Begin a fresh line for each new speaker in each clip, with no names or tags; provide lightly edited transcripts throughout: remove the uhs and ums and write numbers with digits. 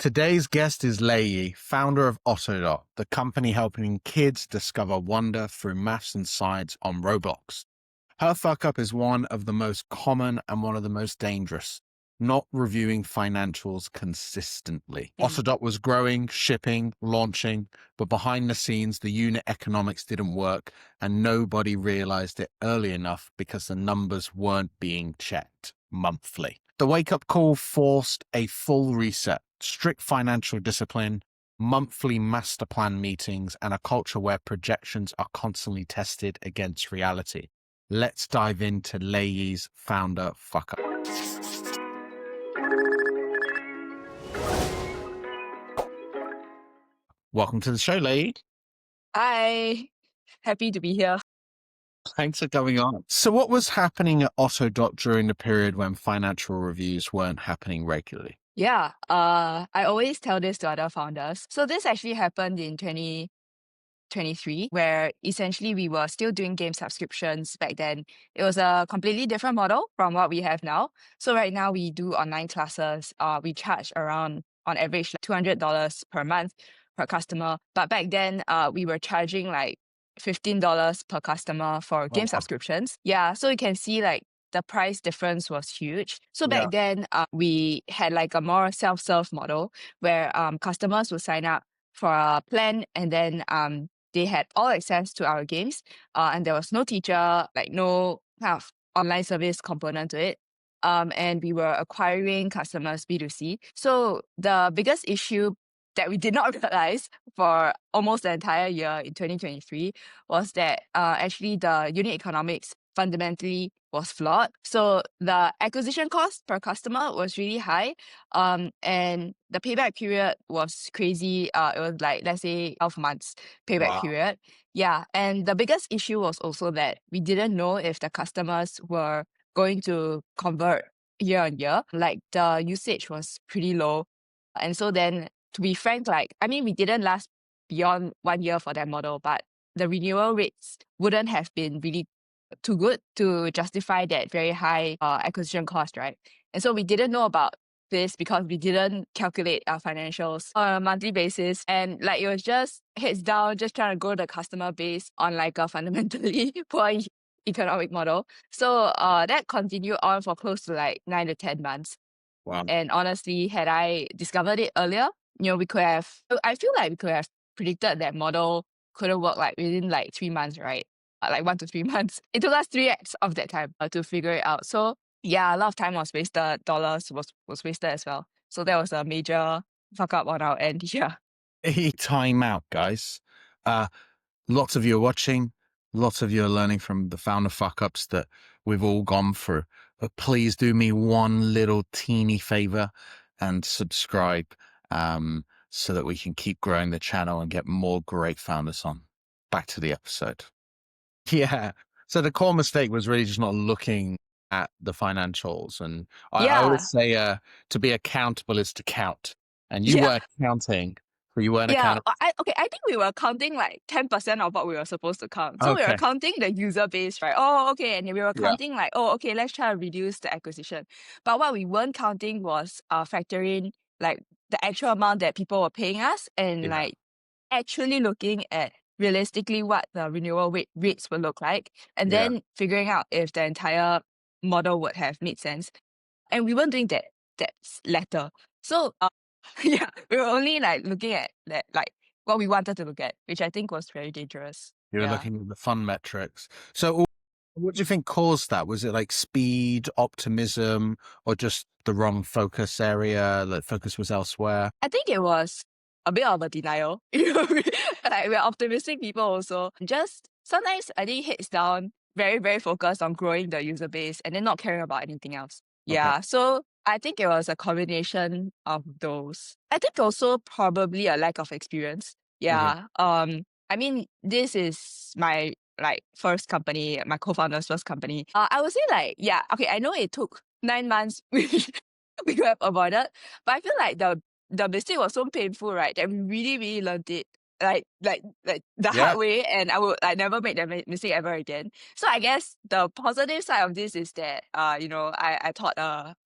Today's guest is Lei Ye, founder of OttoDot, the company helping kids discover wonder through maths and science on Roblox. Her fuck up is one of the most common and one of the most dangerous, not reviewing financials consistently. OttoDot was growing, shipping, launching, but behind the scenes, the unit economics didn't work and nobody realized it early enough because the numbers weren't being checked monthly. The wake-up call forced a full reset, strict financial discipline, monthly master plan meetings, and a culture where projections are constantly tested against reality. Let's dive into Lei Ye's founder fuck-up. Welcome to the show, Lei Ye.
Hi, happy to be here.
Thanks for coming on. So what was happening at OttoDot during the period when financial reviews weren't happening regularly?
Yeah, I always tell this to other founders. So this actually happened in 2023, where essentially we were still doing game subscriptions back then. It was a completely different model from what we have now. So right now we do online classes. We charge around, on average, like $200 per month per customer. But back then, we were charging like $15 per customer for game subscriptions. Yeah, so you can see like the price difference was huge. So back then, we had like a more self-serve model where customers would sign up for a plan, and then they had all access to our games, and there was no teacher, like no kind of online service component to it. And we were acquiring customers B2C. So the biggest issue that we did not realize for almost the entire year in 2023 was that actually the unit economics fundamentally was flawed. So the acquisition cost per customer was really high, and the payback period was crazy. It was like, let's say, 12 months payback period. Yeah, and the biggest issue was also that we didn't know if the customers were going to convert year on year. Like the usage was pretty low. And so then, to be frank, we didn't last beyond 1 year for that model, but the renewal rates wouldn't have been really too good to justify that very high acquisition cost, right? And so we didn't know about this because we didn't calculate our financials on a monthly basis. And like it was just heads down, just trying to grow the customer base on like a fundamentally poor economic model. So that continued on for close to like 9 to 10 months.
Wow.
And honestly, had I discovered it earlier, we could have, I feel like we could have predicted that model couldn't work like within like 3 months, right? Like 1 to 3 months. It took us 3x of that time to figure it out. So yeah, a lot of time was wasted, dollars was wasted as well. So that was a major fuck up on our end. Yeah.
Hey, time out, guys. Lots of you are watching. Lots of you are learning from the founder fuck ups that we've all gone through. But please do me one little teeny favor and subscribe so that we can keep growing the channel and get more great founders on. Back to the episode. Yeah. So the core mistake was really just not looking at the financials. And I always say to be accountable is to count. And you weren't counting. You weren't accountable.
I think we were counting like 10% of what we were supposed to count. So we were counting the user base, right? Oh, okay. And we were counting like, oh, okay, let's try to reduce the acquisition. But what we weren't counting was factoring like the actual amount that people were paying us and like actually looking at realistically what the renewal rates would look like, and then figuring out if the entire model would have made sense. And we weren't doing that latter. So we were only like looking at that, like what we wanted to look at, which I think was very dangerous.
You were looking at the fun metrics. So what do you think caused that? Was it like speed, optimism, or just the wrong focus area? That focus was elsewhere?
I think it was a bit of a denial. Like we're optimistic people also. Just sometimes I think heads down, very, very focused on growing the user base and then not caring about anything else. Yeah. So I think it was a combination of those. I think also probably a lack of experience. Yeah. This is my like first company, my co-founder's first company. I would say like, I know it took 9 months we could have avoided, but I feel like the mistake was so painful, right? That we really, really learned it like the hard way, and I would like never make that mistake ever again. So I guess the positive side of this is that I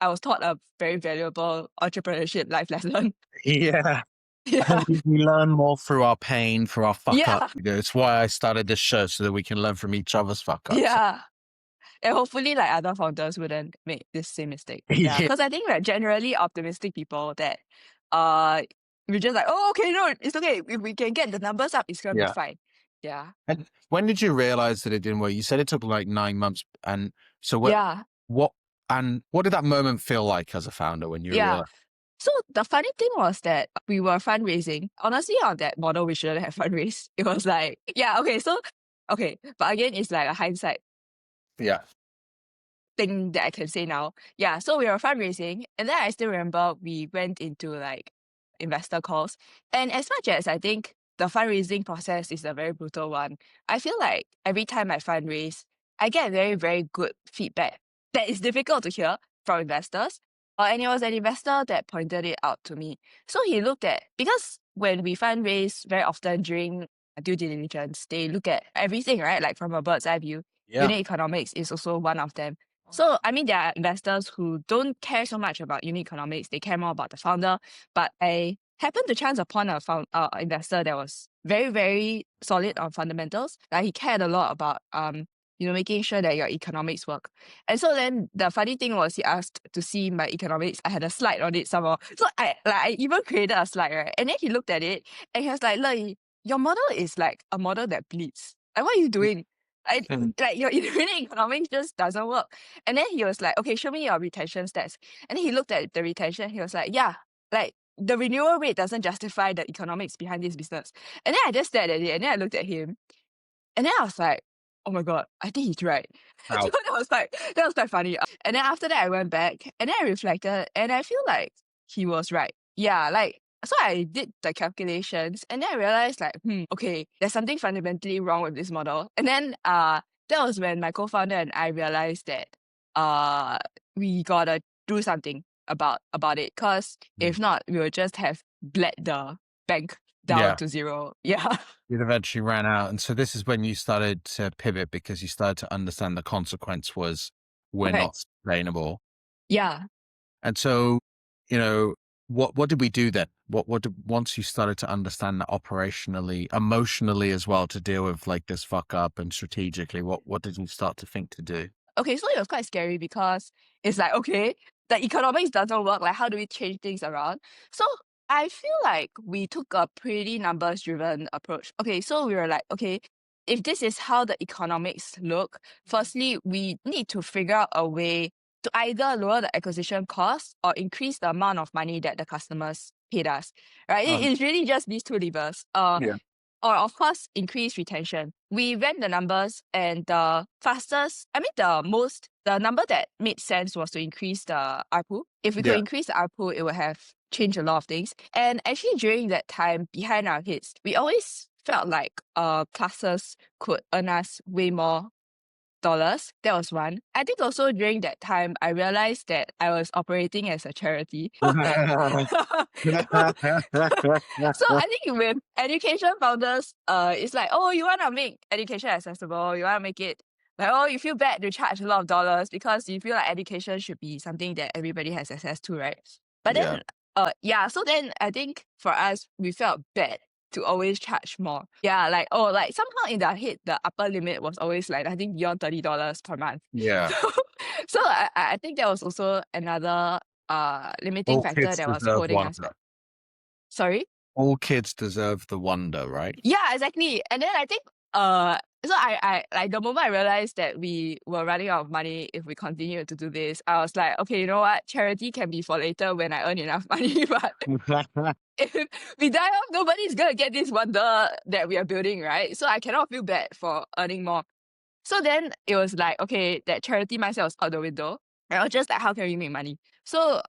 was taught a very valuable entrepreneurship life lesson.
Yeah.
Yeah.
We learn more through our pain, through our fuck up.
Yeah.
It's why I started this show, so that we can learn from each other's fuck ups.
Yeah. And hopefully like other founders wouldn't make this same mistake. Yeah.
Yeah.
Because I think like generally optimistic people that uh we're just like, oh okay, no, it's okay. If we can get the numbers up, it's gonna be
Yeah.
fine. Yeah.
And when did you realize that it didn't work? You said it took like 9 months. And so
Yeah.
what did that moment feel like as a founder when you
Yeah.
realized?
So the funny thing was that we were fundraising. Honestly, on that model, we shouldn't have fundraised. It was like, yeah, okay, so okay. But again, it's like a hindsight
Yeah.
thing that I can say now. Yeah, so we were fundraising, and then I still remember we went into like investor calls. And as much as I think the fundraising process is a very brutal one, I feel like every time I fundraise, I get very, very good feedback that is difficult to hear from investors. And it was an investor that pointed it out to me. So he looked at, because when we fundraise very often during due diligence, they look at everything, right? Like from a bird's eye view.
Yeah.
Unit economics is also one of them. So, I mean, there are investors who don't care so much about unit economics. They care more about the founder. But I happened to chance upon a investor that was very, very solid on fundamentals. Like he cared a lot about, making sure that your economics work. And so then the funny thing was he asked to see my economics. I had a slide on it somehow. So I even created a slide, right? And then he looked at it and he was like, "Look, your model is like a model that bleeds. Like, what are you doing?
Mm.
Like your unit economics just doesn't work." And then he was like, "Okay, show me your retention stats." And then he looked at the retention. He was like, "Yeah, like the renewal rate doesn't justify the economics behind this business." And then I just stared at it, and then I looked at him, and then I was like, "Oh my god, I think he's right." So
Ouch.
that was quite funny. And then after that, I went back and then I reflected, and I feel like he was right. Yeah, like so I did the calculations, and then I realized like, okay, there's something fundamentally wrong with this model. And then that was when my co-founder and I realized that we gotta do something about it, because if not, we would just have bled the bank down
Yeah.
to zero. Yeah.
It eventually ran out. And so this is when you started to pivot, because you started to understand the consequence was we're
Okay.
not sustainable.
Yeah.
And so, what did we do then? Once you started to understand that operationally, emotionally as well, to deal with like this fuck up, and strategically, what did you start to think to do?
Okay, so it was quite scary because it's like, okay, the economics doesn't work. Like, how do we change things around? So I feel like we took a pretty numbers driven approach. Okay, so we were like, okay, if this is how the economics look, firstly, we need to figure out a way to either lower the acquisition cost or increase the amount of money that the customers paid us. Right? It's really just these two levers.
Yeah.
Or of course increase retention. We ran the numbers, and the number that made sense was to increase the ARPU. If we could
Yeah.
increase the ARPU, it would have changed a lot of things. And actually during that time, behind our heads, we always felt like classes could earn us way more dollars. That was one. I think also during that time, I realized that I was operating as a charity. So I think with education founders, it's like, oh, you want to make education accessible. You want to make it like, oh, you feel bad to charge a lot of dollars because you feel like education should be something that everybody has access to, right? But
Yeah.
then, so then I think for us, we felt bad to always charge more. Yeah, like, oh, like somehow in our head, the upper limit was always like, I think beyond $30 per month.
Yeah.
So I think that was also another limiting
All
factor
kids
that was
deserve
holding us back.
wonder.
Sorry?
All kids deserve the wonder, right?
Yeah, exactly. And then I think so I like the moment I realized that we were running out of money if we continue to do this, I was like, okay, you know what? Charity can be for later when I earn enough money. But if we die off, nobody's gonna get this wonder that we are building, right? So I cannot feel bad for earning more. So then it was like, okay, that charity mindset was out the window. And I was just like, how can we make money? So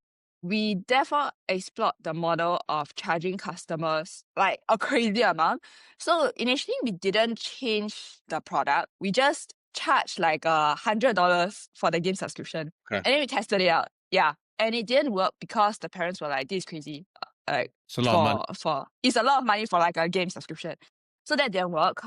we therefore explored the model of charging customers like a crazy amount. So initially we didn't change the product. We just charged like $100 for the game subscription.
Okay.
And then we tested it out. Yeah. And it didn't work because the parents were like, this is crazy. like
It's a lot of money.
for it's a lot of money for like a game subscription. So that didn't work.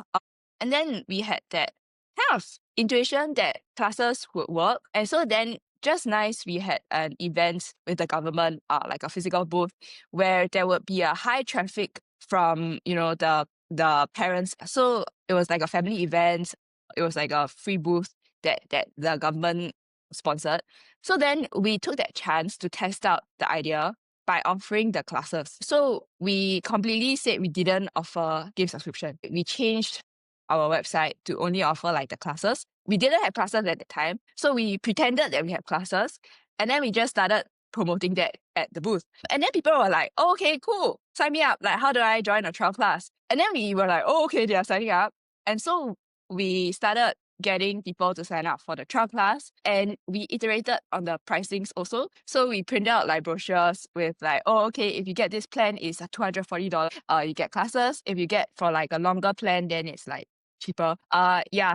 And then we had that kind of intuition that classes would work. And so then just nice we had an event with the government, like a physical booth, where there would be a high traffic from, the parents. So it was like a family event. It was like a free booth that the government sponsored. So then we took that chance to test out the idea by offering the classes. So we completely said we didn't offer game subscription. We changed our website to only offer like the classes. We didn't have classes at the time. So we pretended that we had classes, and then we just started promoting that at the booth. And then people were like, oh, okay, cool. Sign me up. Like, how do I join a trial class? And then we were like, oh, okay, they are signing up. And so we started getting people to sign up for the trial class, and we iterated on the pricings also. So we printed out like brochures with like, oh, okay, if you get this plan, it's $240. You get classes. If you get for like a longer plan, then it's like cheaper.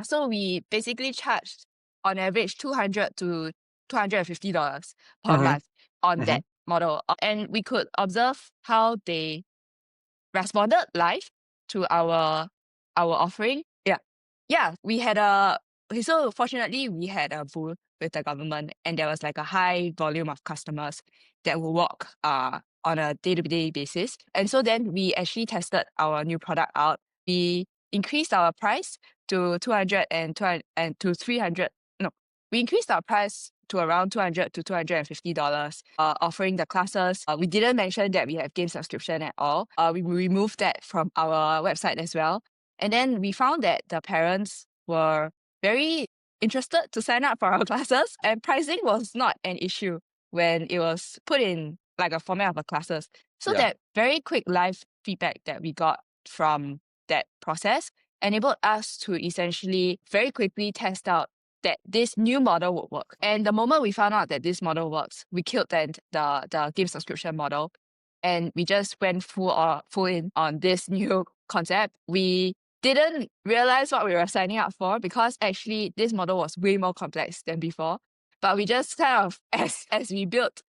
So we basically charged on average $200 to $250 per
Mhm,
month on
mhm.
that model. And we could observe how they responded live to our offering. Yeah, we had so fortunately we had a booth with the government, and there was like a high volume of customers that will walk on a day-to-day basis. And so then we actually tested our new product out. We increased our price to 200 and to 300. No, we increased our price to around $200 to $250, offering the classes. We didn't mention that we have game subscription at all. We removed that from our website as well. And then we found that the parents were very interested to sign up for our classes, and pricing was not an issue when it was put in like a format of a classes. So
Yeah.
that very quick live feedback that we got from that process enabled us to essentially very quickly test out that this new model would work. And the moment we found out that this model works, we killed the game subscription model, and we just went full in on this new concept. We didn't realize what we were signing up for, because actually this model was way more complex than before. But we just kind of, as we built,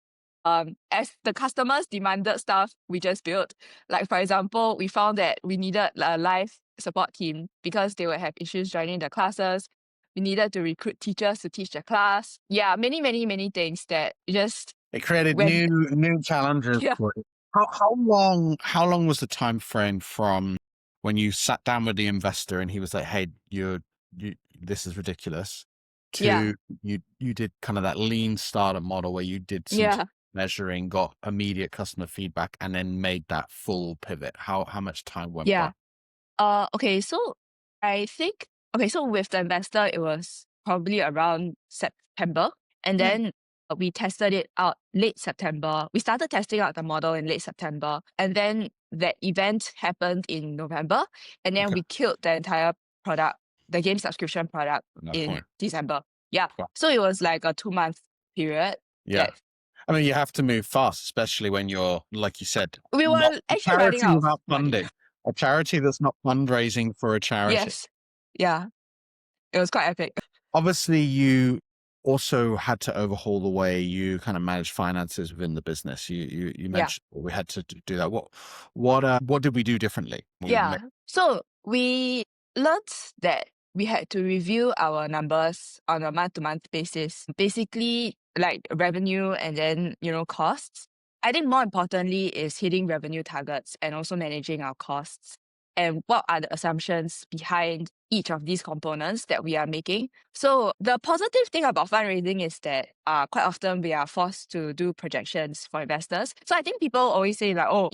as the customers demanded stuff, we just built. Like, for example, we found that we needed a live support team because they would have issues joining the classes. We needed to recruit teachers to teach the class. Yeah, many, many, many things that just
It created
went.
new challenges
Yeah,
for you. How long was the time frame from when you sat down with the investor and he was like, "Hey, you this is ridiculous,"
yeah,
to you did kind of that lean startup model where you did some
yeah.
measuring, got immediate customer feedback, and then made that full pivot? How much time went by?
Yeah. Okay, so I think, so with the investor, it was probably around September. And
Yeah.
then we tested it out late September. We started testing out the model in late September. And then that event happened in November. And then
Okay.
we killed the entire product, the game subscription product,
At that
in
point.
December. Yeah.
Wow.
So it was like a 2-month period
Yeah.
that
I mean, you have to move fast, especially when you're, like you said,
we
not
were
a
actually running
charity
out of
without
money.
funding, a charity that's not fundraising for a charity.
Yes. Yeah. It was quite epic.
Obviously, you also had to overhaul the way you kind of manage finances within the business. You
Yeah.
mentioned we had to do that. What did we do differently?
Yeah. So we learned that we had to review our numbers on a month-to-month basis, basically like revenue and then, costs. I think more importantly is hitting revenue targets and also managing our costs. And what are the assumptions behind each of these components that we are making? So the positive thing about fundraising is that quite often we are forced to do projections for investors. So I think people always say like, oh,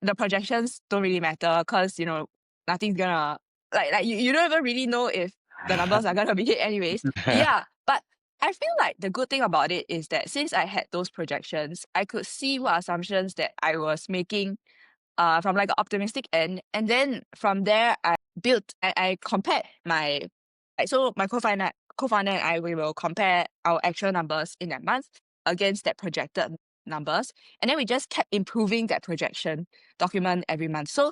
the projections don't really matter because, nothing's gonna, like you don't even really know if the numbers are gonna be hit anyways. Yeah, but I feel like the good thing about it is that since I had those projections, I could see what assumptions that I was making from like an optimistic end. And then from there, I compared so my co-founder and I, we will compare our actual numbers in that month against that projected numbers. And then we just kept improving that projection document every month. So,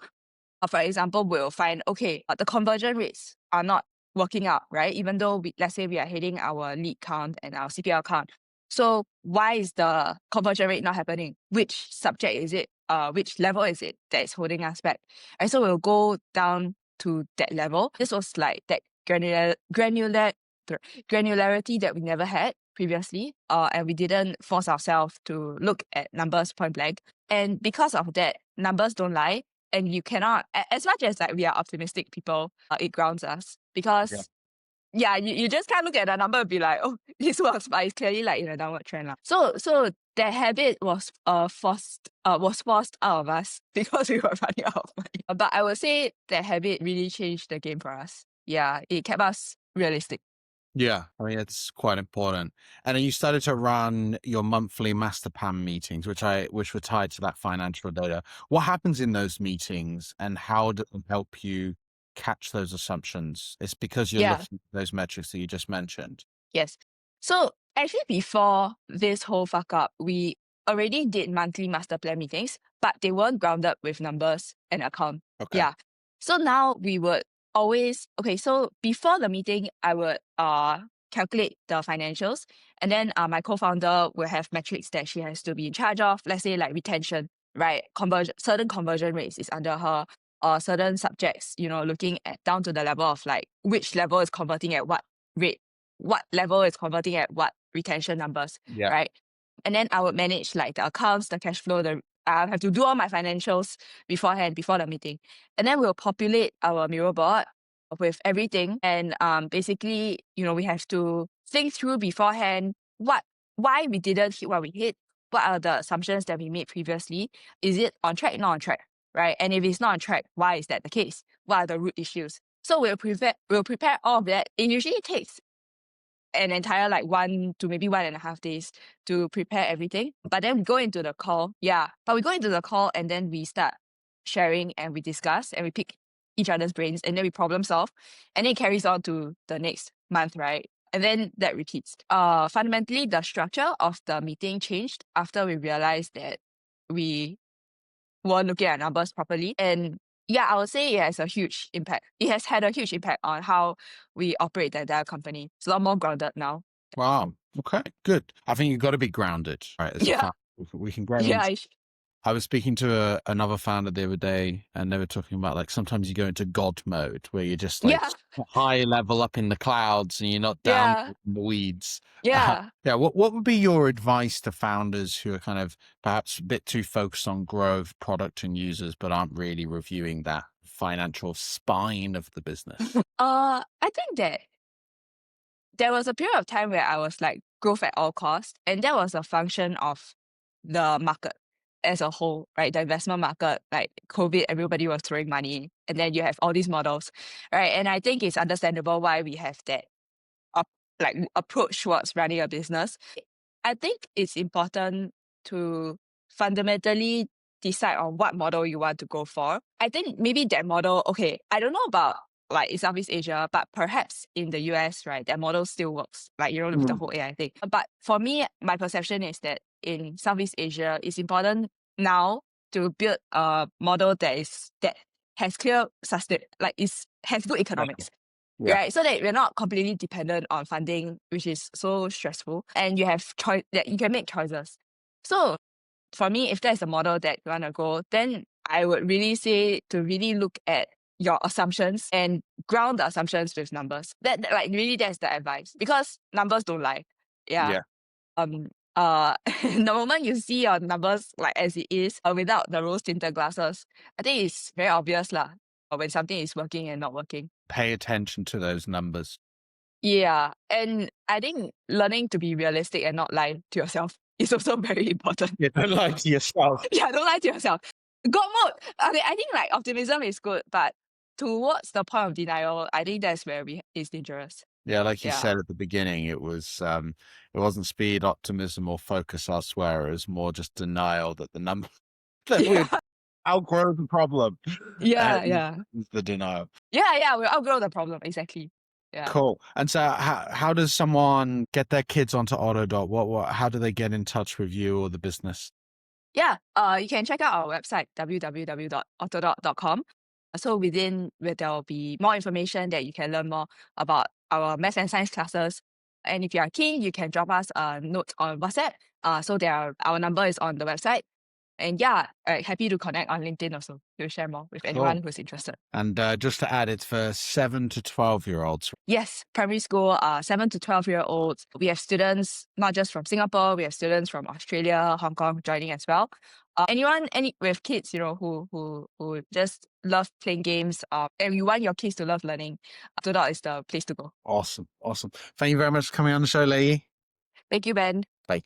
for example, we'll find, okay, the conversion rates are not working out, right? Even though let's say we are hitting our lead count and our CPL count, So why is the conversion rate not happening? Which subject is it? Which level is it that is holding us back? And so we'll go down to that level. This was like that granularity that we never had previously, and we didn't force ourselves to look at numbers point blank. And because of that, numbers don't lie, and you cannot, as much as like we are optimistic people, it grounds us because you just can't look at the number and be like, oh, this works, but it's clearly like in a downward trend. So that habit was forced out of us because we were running out of money. But I would say that habit really changed the game for us. Yeah, it kept us realistic.
Yeah, I mean it's quite important. And then you started to run your monthly master plan meetings, which were tied to that financial data. What happens in those meetings, and how do they help you catch those assumptions? It's because you're
Yeah.
looking at those metrics that you just mentioned.
Yes. So actually, before this whole fuck up, we already did monthly master plan meetings, but they weren't grounded with numbers and account.
Okay.
Yeah. So now we would always so before the meeting, I would calculate the financials, and then my co-founder will have metrics that she has to be in charge of. Let's say like retention, right? Certain conversion rates is under her, or certain subjects, looking at down to the level of like which level is converting at what rate, what level is converting at what retention numbers,
Yeah.
right? And then I would manage like the accounts, the cash flow, I have to do all my financials beforehand, before the meeting. And then we'll populate our Miro board with everything. And basically, we have to think through beforehand why we didn't hit what we hit, what are the assumptions that we made previously. Is it on track, not on track? Right. And if it's not on track, why is that the case? What are the root issues? So we'll prepare all of that. It usually takes an entire like 1 to maybe 1.5 days to prepare everything. But then we go into the call. Yeah. But we go into the call and then we start sharing and we discuss and we pick each other's brains and then we problem solve. And then it carries on to the next month, right? And then that repeats. Fundamentally, the structure of the meeting changed after we realized that we weren't looking at numbers properly. And yeah, I would say it has a huge impact. It has had a huge impact on how we operate the entire company. It's a lot more grounded now.
Wow. Okay. Good. I think you've got to be grounded, right? As a
Yeah.
founder, we can grow
Yeah.
I was speaking to another founder the other day, and they were talking about like sometimes you go into God mode where you're just like
Yeah.
high level up in the clouds and you're not down
Yeah.
in the weeds.
Yeah.
Yeah. What would be your advice to founders who are kind of perhaps a bit too focused on growth, product, and users, but aren't really reviewing that financial spine of the business?
I think that there was a period of time where I was like growth at all costs, and that was a function of the market as a whole, right? The investment market, like COVID, everybody was throwing money, and then you have all these models, right? And I think it's understandable why we have that approach towards running a business. I think it's important to fundamentally decide on what model you want to go for. I think maybe that model, okay, I don't know about like in Southeast Asia, but perhaps in the US, right, that model still works, like, with the whole AI thing. But for me, my perception is that in Southeast Asia, it's important now to build a model that has clear has good economics.
Yeah.
Right. So that we're not completely dependent on funding, which is so stressful. And you have choice that you can make choices. So for me, if that's the model that you want to go, then I would really say to really look at your assumptions and ground the assumptions with numbers. Like really that's the advice. Because numbers don't lie. Yeah.
Yeah.
The moment you see your numbers like as it is, without the rose tinted glasses, I think it's very obvious lah, when something is working and not working.
Pay attention to those numbers.
Yeah, and I think learning to be realistic and not lie to yourself is also very important.
Yeah, don't lie to yourself.
Yeah, don't lie to yourself. God mode. Okay, I think like optimism is good, but towards the point of denial, I think that's where it's dangerous.
Yeah, like you
Yeah.
said at the beginning, it wasn't speed, optimism, or focus elsewhere. It was more just denial that the number that we
Yeah.
outgrow the problem.
Yeah. Yeah.
The denial.
Yeah. We'll outgrow the problem. Exactly. Yeah.
Cool. And so, how does someone get their kids onto OttoDot? How do they get in touch with you or the business?
Yeah. You can check out our website, www.ottodot.com. So there will be more information that you can learn more about our math and science classes, And if you are keen, you can drop us a note on WhatsApp. So our number is on the website. And yeah, happy to connect on LinkedIn also to share more with anyone who's interested.
And just to add, it's for 7 to 12-year-olds.
Yes, primary school, 7 to 12-year-olds. We have students not just from Singapore, we have students from Australia, Hong Kong joining as well. Anyone with kids, who just love playing games, and you want your kids to love learning, OttoDot is the place to go.
Awesome. Thank you very much for coming on the show, Lei Ye.
Thank you, Ben.
Bye.